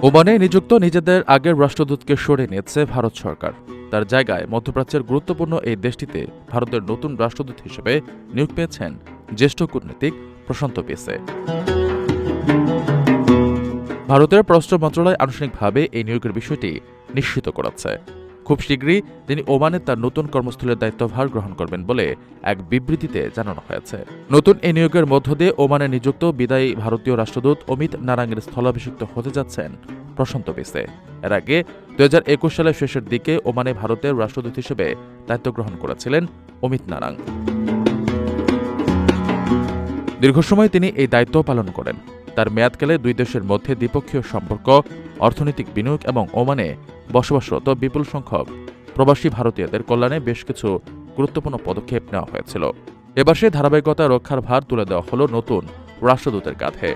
ওমানে নিযুক্ত নিজেদের আগের রাষ্ট্রদূতকে সরিয়ে নিয়েছে ভারত সরকার। তার জায়গায় মধ্যপ্রাচ্যের গুরুত্বপূর্ণ এই দেশটিতে ভারতের নতুন রাষ্ট্রদূত হিসেবে নিয়োগ পেয়েছেন জ্যেষ্ঠ কূটনীতিক প্রশান্ত পিসে। ভারতের পররাষ্ট্র মন্ত্রণালয় আনুষ্ঠানিকভাবে এই নিয়োগের বিষয়টি নিশ্চিত করেছে। খুব শীঘ্রই তিনি ওমানে তার নতুন কর্মস্থলের দায়িত্বভার গ্রহণ করবেন বলে এক বিবৃতিতে জানানো হয়েছে। নতুন এই নিয়োগের মধ্য দিয়ে ওমানে নিযুক্ত বিদায়ী ভারতীয় রাষ্ট্রদূত অমিত নারাঙ্গের স্থলাভিষিক্ত হতে যাচ্ছেন প্রশান্ত পিসে। এর আগে 2021 সালের শেষের দিকে ওমানে ভারতের রাষ্ট্রদূত হিসেবে দায়িত্ব গ্রহণ করেছিলেন অমিত নারাং। দীর্ঘ সময় তিনি এই দায়িত্ব পালন করেন। তার মেয়াদকালে দুই দেশের মধ্যে দ্বিপক্ষীয় সম্পর্ক, অর্থনৈতিক বিনিয়োগ এবং ওমানে বসবাসরত বিপুল সংখ্যক প্রবাসী ভারতীয়দের কল্যাণে বেশ কিছু গুরুত্বপূর্ণ পদক্ষেপ নেওয়া হয়েছিল। এবার সে ধারাবাহিকতা রক্ষার ভার তুলে দেওয়া হল নতুন রাষ্ট্রদূতের কাঁধে।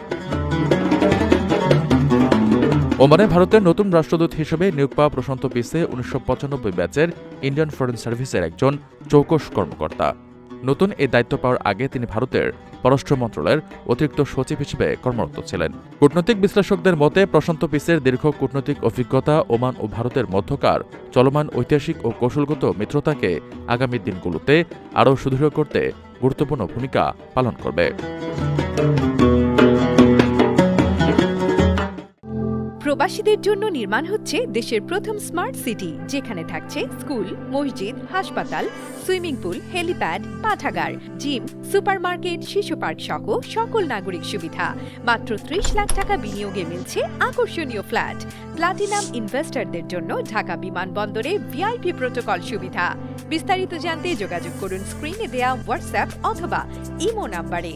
ওমানে ভারতের নতুন রাষ্ট্রদূত হিসেবে নিয়োগ পাওয়া প্রশান্ত পিসে 1995 ব্যাচের ইন্ডিয়ান ফরেন সার্ভিসের একজন চৌকস কর্মকর্তা। নতুন এই দায়িত্ব পাওয়ার আগে তিনি ভারতের পররাষ্ট্র মন্ত্রণালয়ের অতিরিক্ত সচিব হিসেবে কর্মরত ছিলেন। কূটনৈতিক বিশ্লেষকদের মতে প্রশান্ত পিসের দীর্ঘ কূটনৈতিক অভিজ্ঞতা ওমান ও ভারতের মধ্যকার চলমান ঐতিহাসিক ও কৌশলগত মিত্রতাকে আগামী দিনগুলোতে আরও সুদৃঢ় করতে গুরুত্বপূর্ণ ভূমিকা পালন করবে। প্রবাসীদের জন্য নির্মাণ হচ্ছে দেশের প্রথম স্মার্ট সিটি, যেখানে থাকছে স্কুল, মসজিদ, হাসপাতাল, সুইমিং পুল, হেলিপ্যাড, পাঠাগার, জিম, সুপারমার্কেট, শিশু পার্ক সহ সকল নাগরিক সুবিধা। মাত্র 30 লাখ টাকা বিনিয়োগে মিলছে আকর্ষণীয় ফ্ল্যাট। প্লাটিনাম ইনভেস্টরদের জন্য ঢাকা বিমানবন্দরে ভিআইপি প্রোটোকল সুবিধা। বিস্তারিত জানতে যোগাযোগ করুন স্ক্রিনে দেয়া হোয়াটসঅ্যাপ অথবা ইমো নাম্বারে।